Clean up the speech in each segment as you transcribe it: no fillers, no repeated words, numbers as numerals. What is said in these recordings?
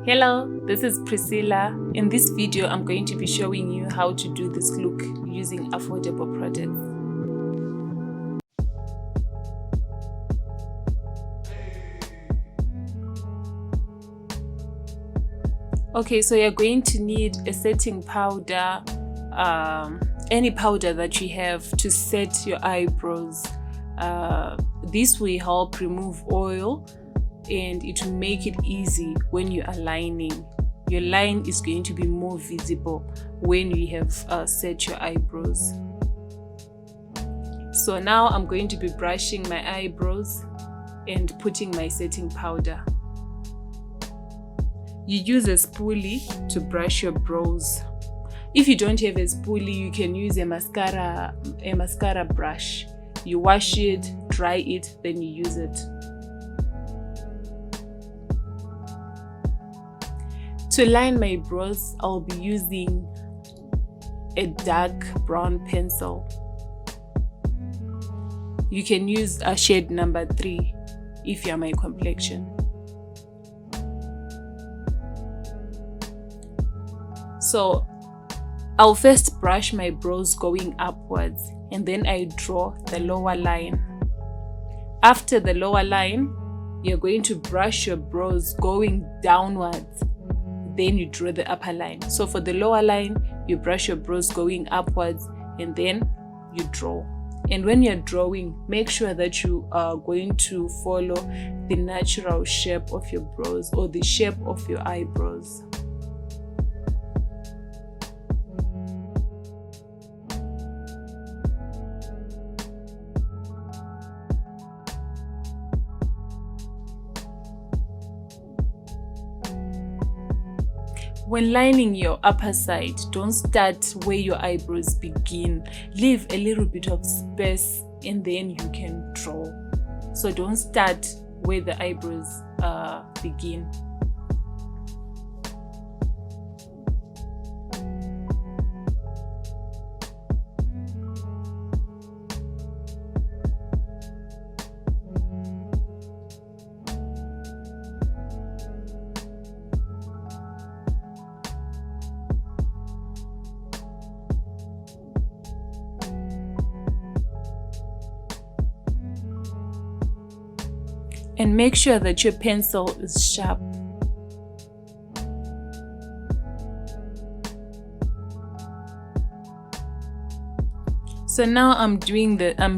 Hello, this is Priscilla. In this video, I'm going to be showing you how to do this look using affordable products. Okay, so you're going to need a setting powder, any powder that you have to set your eyebrows. This will help remove oil and it will make it easy when you are lining. Your line is going to be more visible when you have set your eyebrows. So now I'm going to be brushing my eyebrows and putting my setting powder. You use a spoolie to brush your brows. If you don't have a spoolie, you can use a mascara brush. You wash it, dry it, then you use it. To line my brows, I'll be using a dark brown pencil. You can use a shade number 3 if you're my complexion. So I'll first brush my brows going upwards and then I draw the lower line. After the lower line, you're going to brush your brows going downwards. Then you draw the upper line. So for the lower line, you brush your brows going upwards and then you draw. And when you're drawing, make sure that you are going to follow the natural shape of your brows or the shape of your eyebrows. When lining your upper side, don't start where your eyebrows begin. Leave a little bit of space and then you can draw. So don't start where the eyebrows begin. And make sure that your pencil is sharp. So now I'm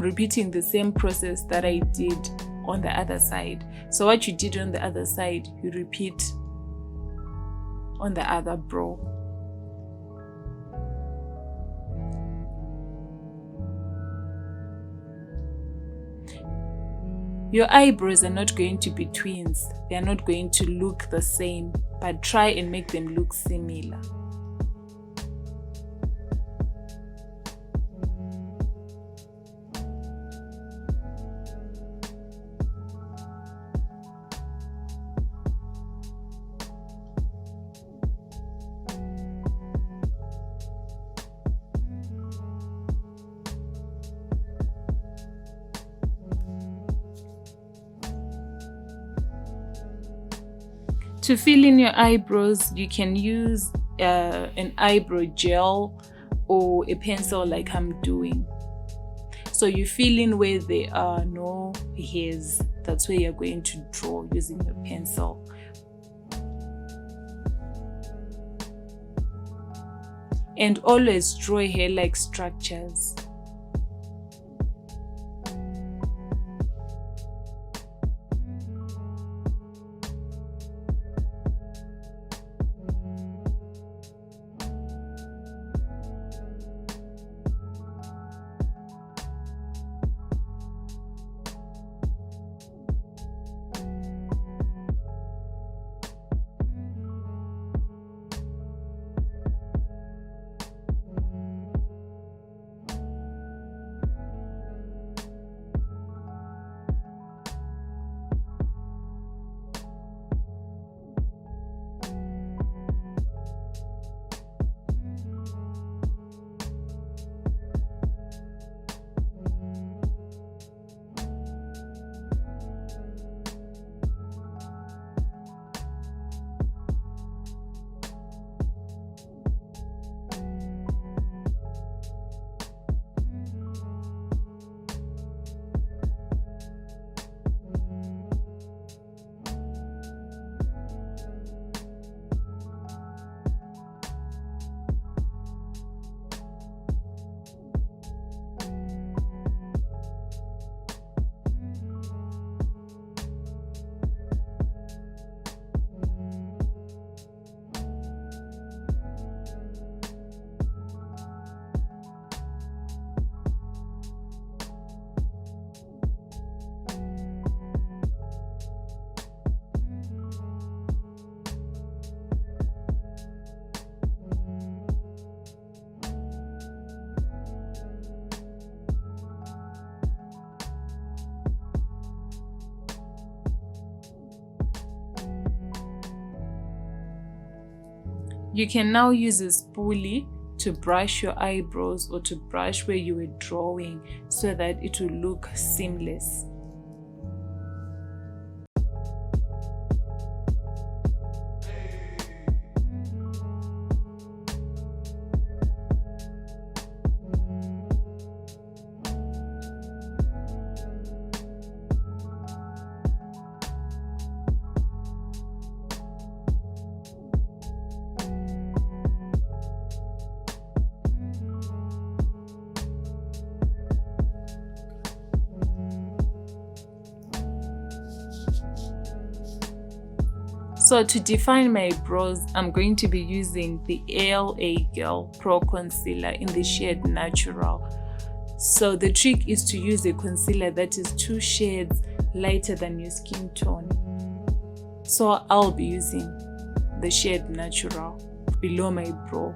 repeating the same process that I did on the other side. So what you did on the other side, you repeat on the other brow. Your eyebrows are not going to be twins. They are not going to look the same, but try and make them look similar. To fill in your eyebrows, you can use an eyebrow gel or a pencil like I'm doing. So you fill in where there are no hairs. That's where you're going to draw using your pencil. And always draw hair-like structures. You can now use a spoolie to brush your eyebrows or to brush where you were drawing so that it will look seamless. So to define my brows, I'm going to be using the LA Girl Pro Concealer in the shade Natural. So the trick is to use a concealer that is 2 shades lighter than your skin tone. So I'll be using the shade Natural below my brow.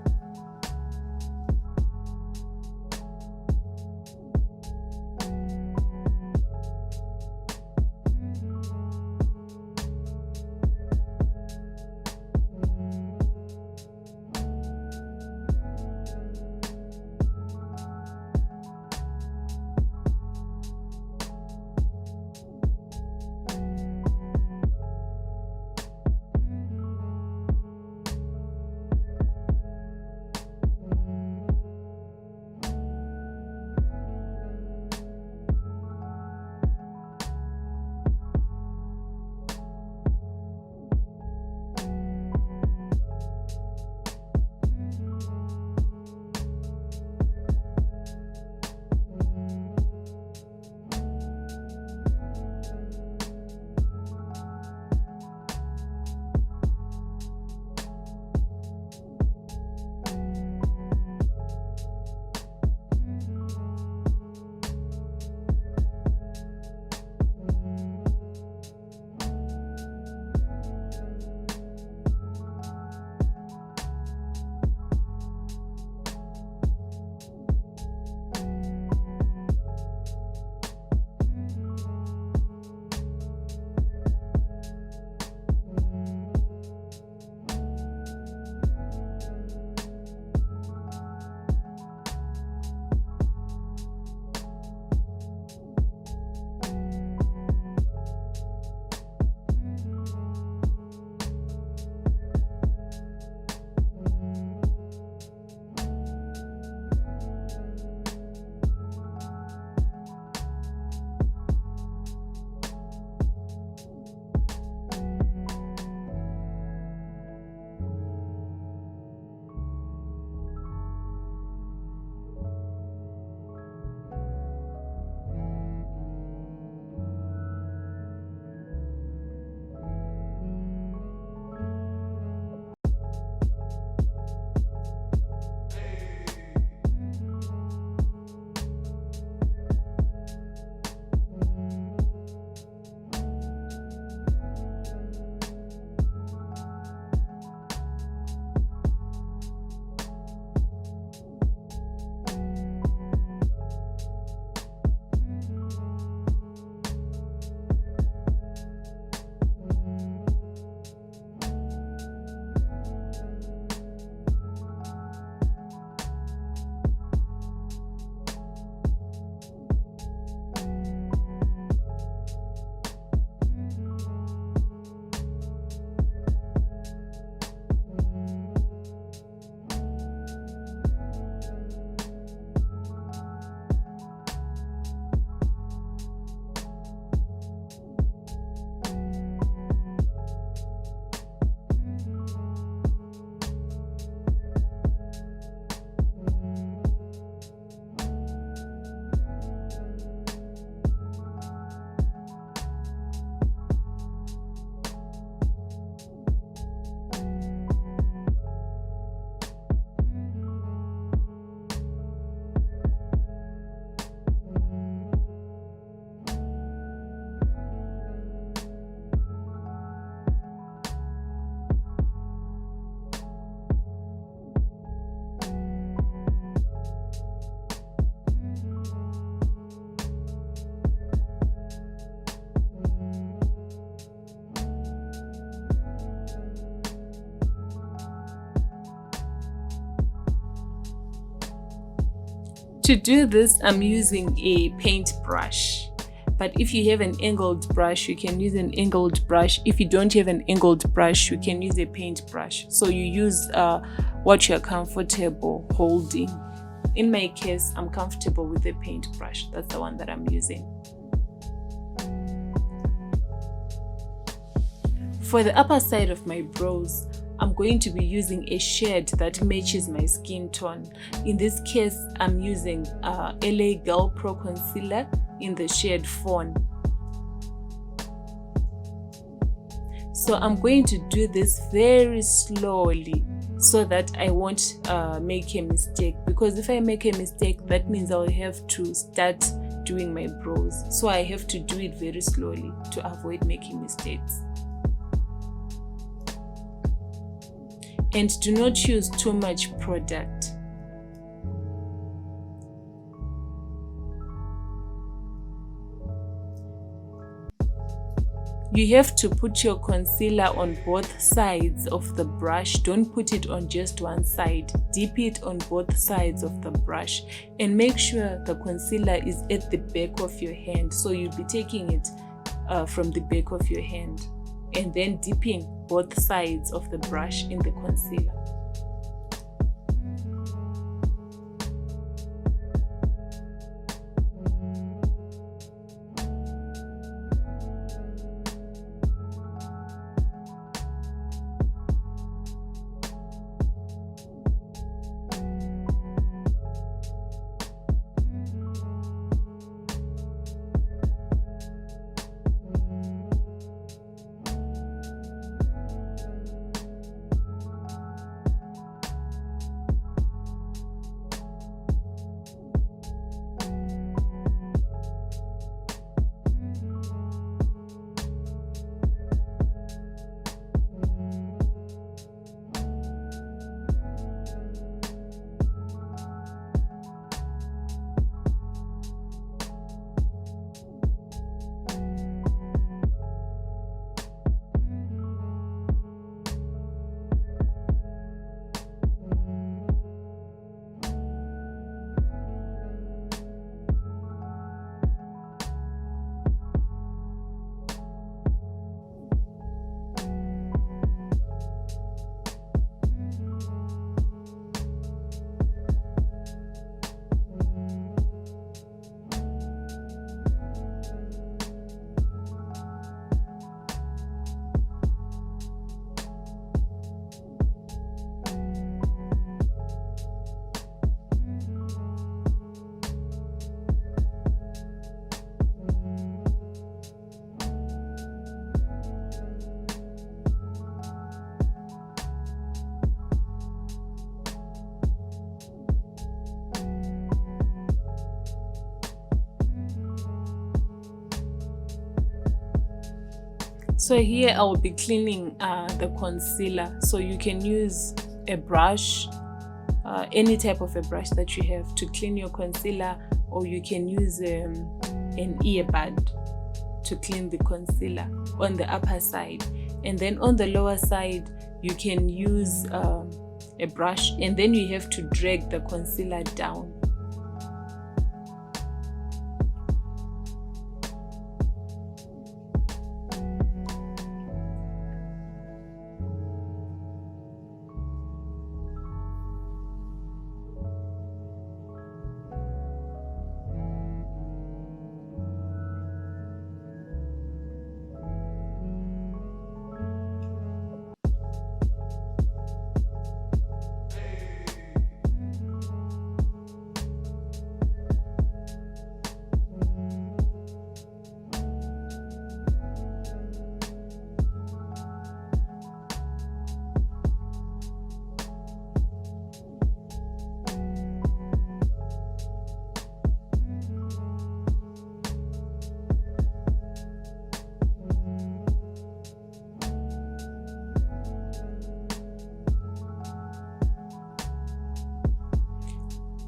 To do this, I'm using a paint brush. But if you have an angled brush, you can use an angled brush. If you don't have an angled brush, you can use a paint brush. So you use what you're comfortable holding. In my case, I'm comfortable with the paint brush. That's the one that I'm using. For the upper side of my brows, I'm going to be using a shade that matches my skin tone. In this case, I'm using LA Girl Pro Concealer in the shade Fawn. So I'm going to do this very slowly so that I won't make a mistake, because if I make a mistake, that means I'll have to start doing my brows. So I have to do it very slowly to avoid making mistakes. And do not use too much product. You have to put your concealer on both sides of the brush. Don't put it on just one side. Dip it on both sides of the brush and make sure the concealer is at the back of your hand. So you'll be taking it from the back of your hand and then dipping both sides of the brush in the concealer. So here I will be cleaning the concealer. So you can use a brush, any type of a brush that you have to clean your concealer, or you can use an earbud to clean the concealer on the upper side. And then on the lower side, you can use a brush, and then you have to drag the concealer down.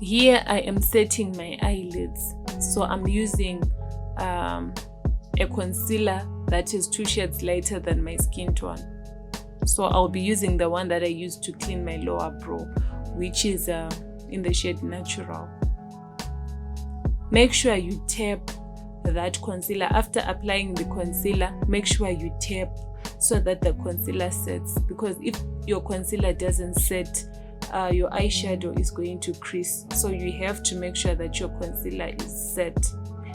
Here I am setting my eyelids, so I'm using a concealer that is 2 shades lighter than my skin tone. So I'll be using the one that I used to clean my lower brow, which is in the shade Natural. make sure you tap that concealer. After applying the concealer, make sure you tap so that the concealer sets, because if your concealer doesn't set, your eyeshadow is going to crease. So you have to make sure that your concealer is set.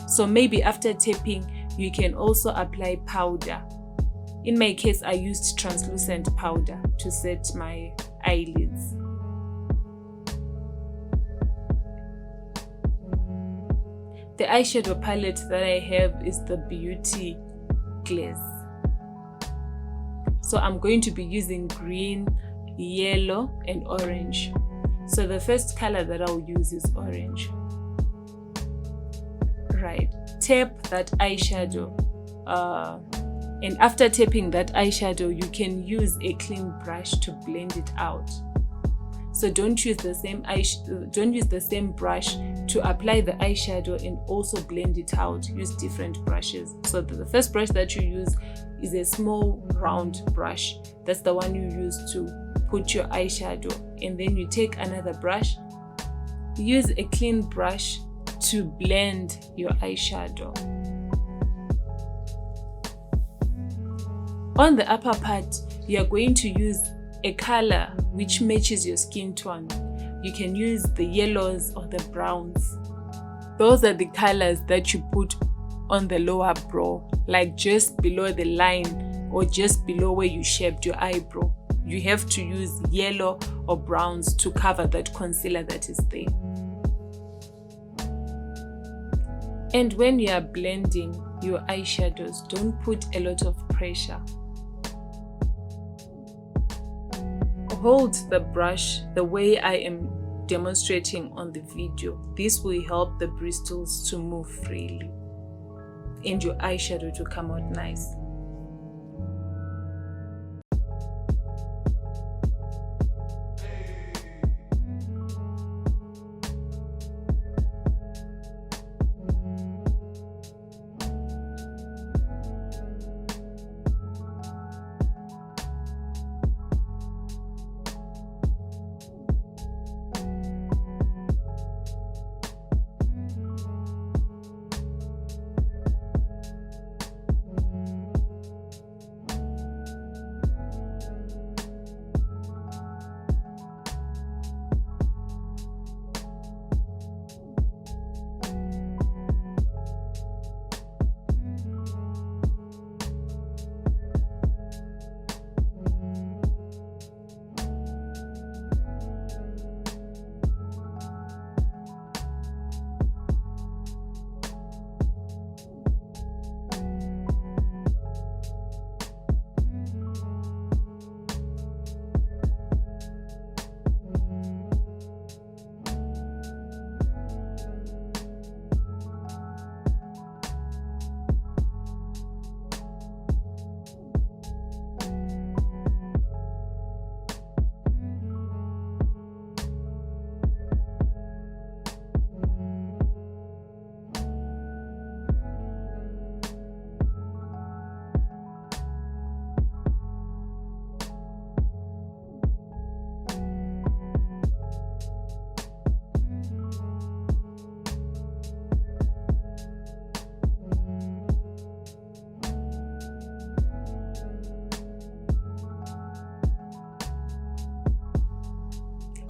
So maybe after tapping, you can also apply powder. In my case, I used translucent powder to set my eyelids. The eyeshadow palette that I have is the Beauty Glaze. So I'm going to be using green, yellow, and orange. So the first color that I'll use is orange. Right, tap that eyeshadow. And after tapping that eyeshadow, you can use a clean brush to blend it out. So don't use the same brush to apply the eyeshadow and also blend it out. Use different brushes. So the first brush that you use is a small round brush. That's the one you use to put your eyeshadow. And then you take another brush, use a clean brush to blend your eyeshadow. On the upper part, you are going to use a color which matches your skin tone. You can use the yellows or the browns. Those are the colors that you put on the lower brow, like just below the line or just below where you shaped your eyebrow. You have to use yellow or browns to cover that concealer that is there. And when you are blending your eyeshadows, don't put a lot of pressure. Hold the brush the way I am demonstrating on the video. This will help the bristles to move freely and your eyeshadow to come out nice.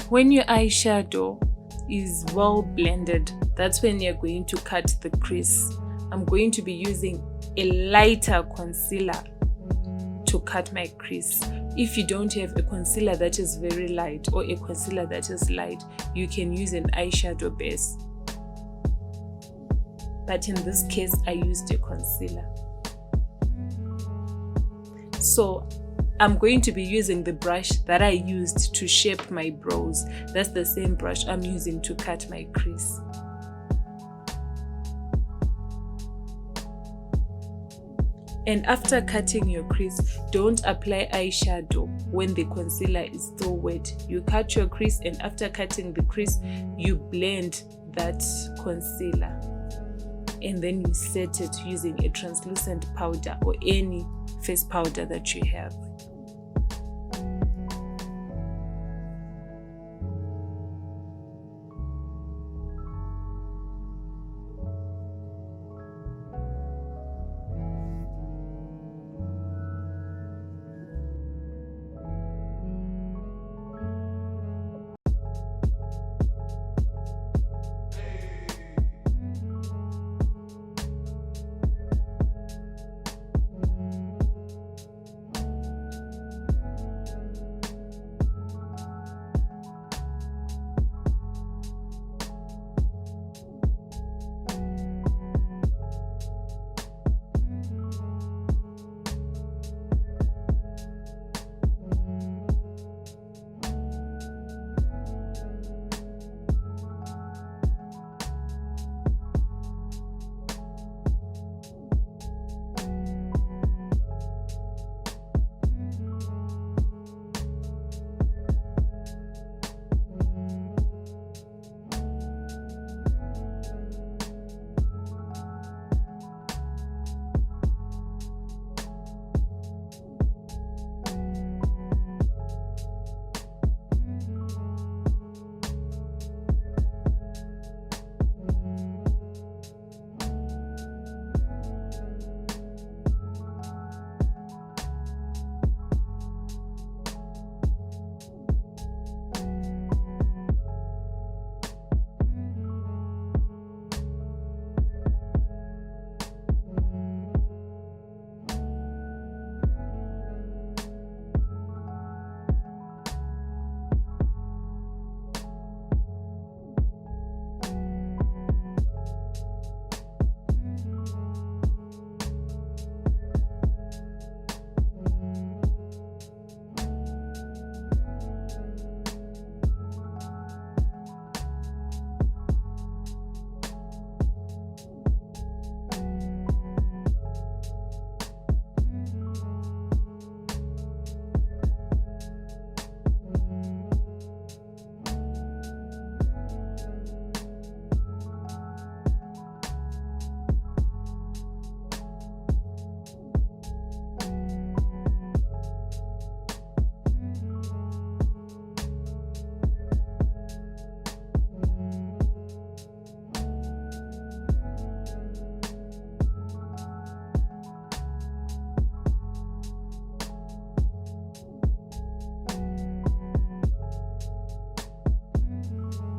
When your eyeshadow is well blended, that's when you're going to cut the crease. I'm going to be using a lighter concealer to cut my crease. If you don't have a concealer that is very light or a concealer that is light, you can use an eyeshadow base. But in this case, I used a concealer. So I'm going to be using the brush that I used to shape my brows. That's the same brush I'm using to cut my crease. And after cutting your crease, don't apply eyeshadow when the concealer is still wet. You cut your crease, and after cutting the crease, you blend that concealer. And then you set it using a translucent powder or any face powder that you have.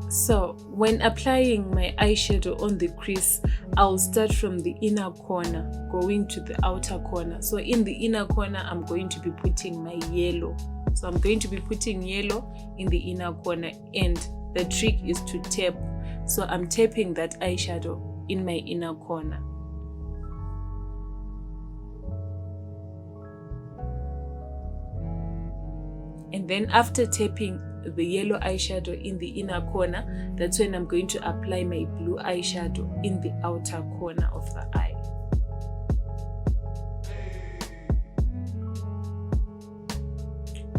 So when applying my eyeshadow on the crease, I'll start from the inner corner going to the outer corner. So in the inner corner, I'm going to be putting my yellow. So I'm going to be putting yellow in the inner corner, and the trick is to tap. So I'm tapping that eyeshadow in my inner corner. And then after tapping the yellow eyeshadow in the inner corner, that's when I'm going to apply my blue eyeshadow in the outer corner of the eye.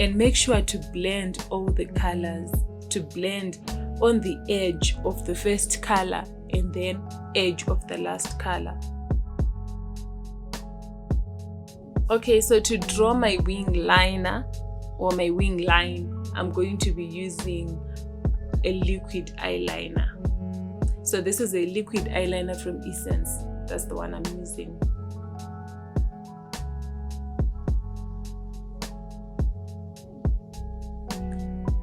And make sure to blend all the colors, to blend on the edge of the first color and then edge of the last color. Okay, so to draw my wing liner or my wing line, I'm going to be using a liquid eyeliner. So this is a liquid eyeliner from Essence. That's the one I'm using.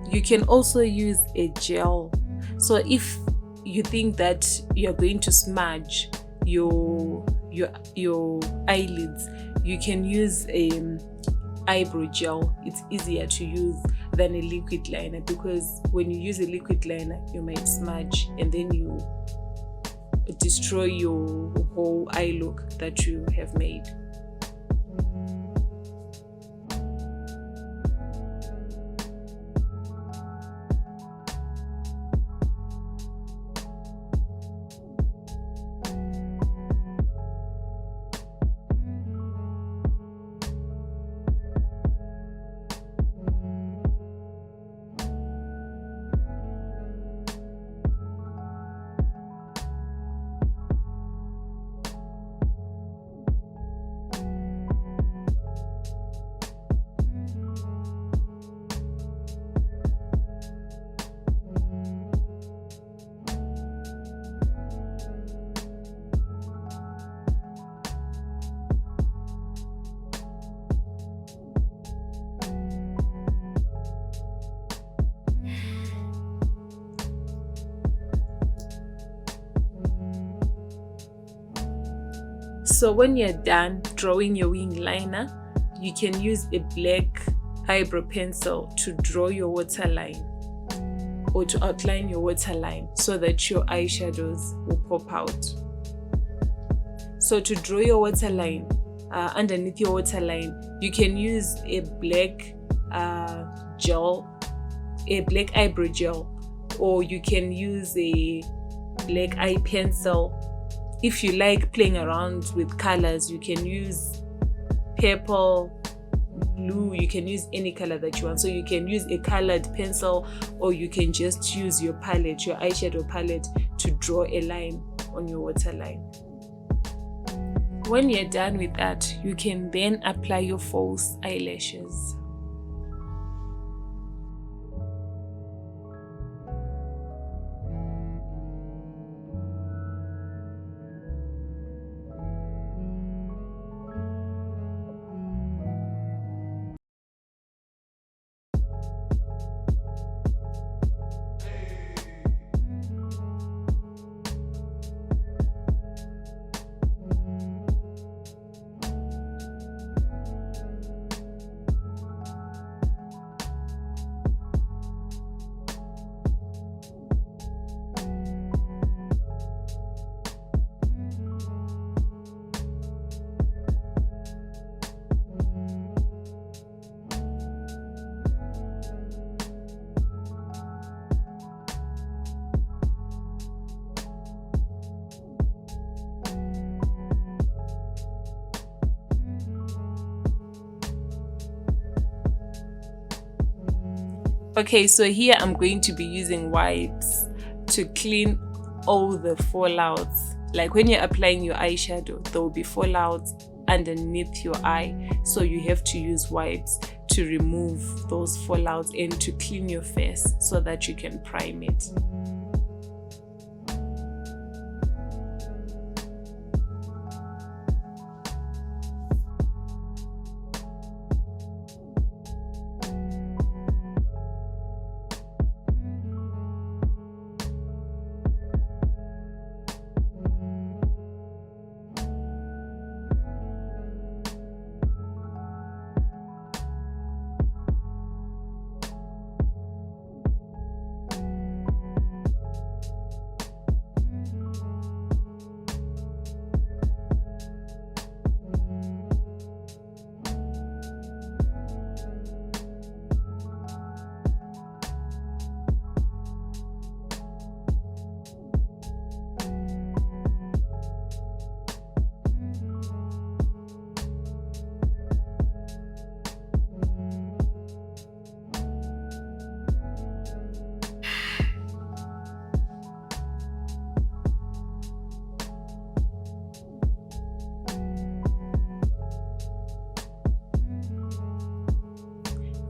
You can also use a gel. So if you think that you're going to smudge your eyelids, you can use a eyebrow gel. It's easier to use than a liquid liner, because when you use a liquid liner, you might smudge and then you destroy your whole eye look that you have made. So when you're done drawing your wing liner, you can use a black eyebrow pencil to draw your waterline or to outline your waterline so that your eyeshadows will pop out. So to draw your waterline, underneath your waterline, you can use a black gel, a black eyebrow gel, or you can use a black eye pencil. If you like playing around with colors, you can use purple, blue, you can use any color that you want. So you can use a colored pencil, or you can just use your palette, your eyeshadow palette, to draw a line on your waterline. When you're done with that, you can then apply your false eyelashes. Okay, so here I'm going to be using wipes to clean all the fallouts. Like when you're applying your eyeshadow, there will be fallouts underneath your eye. So you have to use wipes to remove those fallouts and to clean your face so that you can prime it.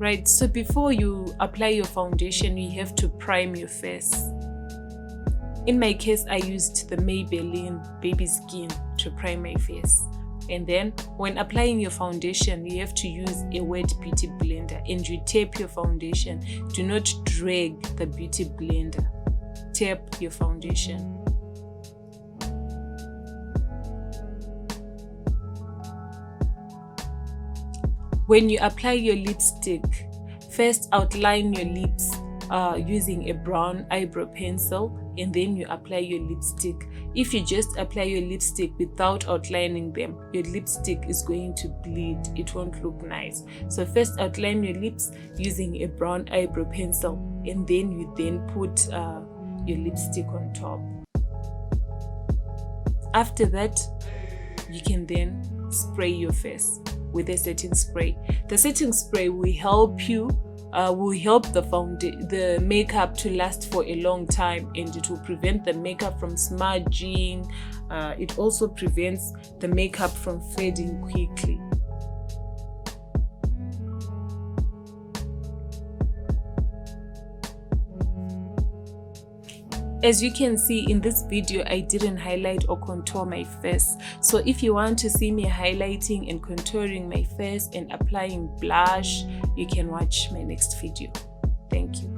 Right, so before you apply your foundation, you have to prime your face. In my case, I used the Maybelline Baby Skin to prime my face. And then when applying your foundation, you have to use a wet beauty blender and you tap your foundation. Do not drag the beauty blender. Tap your foundation. When you apply your lipstick, first outline your lips using a brown eyebrow pencil, and then you apply your lipstick. If you just apply your lipstick without outlining them, your lipstick is going to bleed. It won't look nice. So first outline your lips using a brown eyebrow pencil, and then you put your lipstick on top. After that, you can then spray your face with a setting spray. The setting spray will help you the makeup to last for a long time, and it will prevent the makeup from smudging. It also prevents the makeup from fading quickly. As you can see in this video, I didn't highlight or contour my face. So if you want to see me highlighting and contouring my face and applying blush, you can watch my next video. Thank you.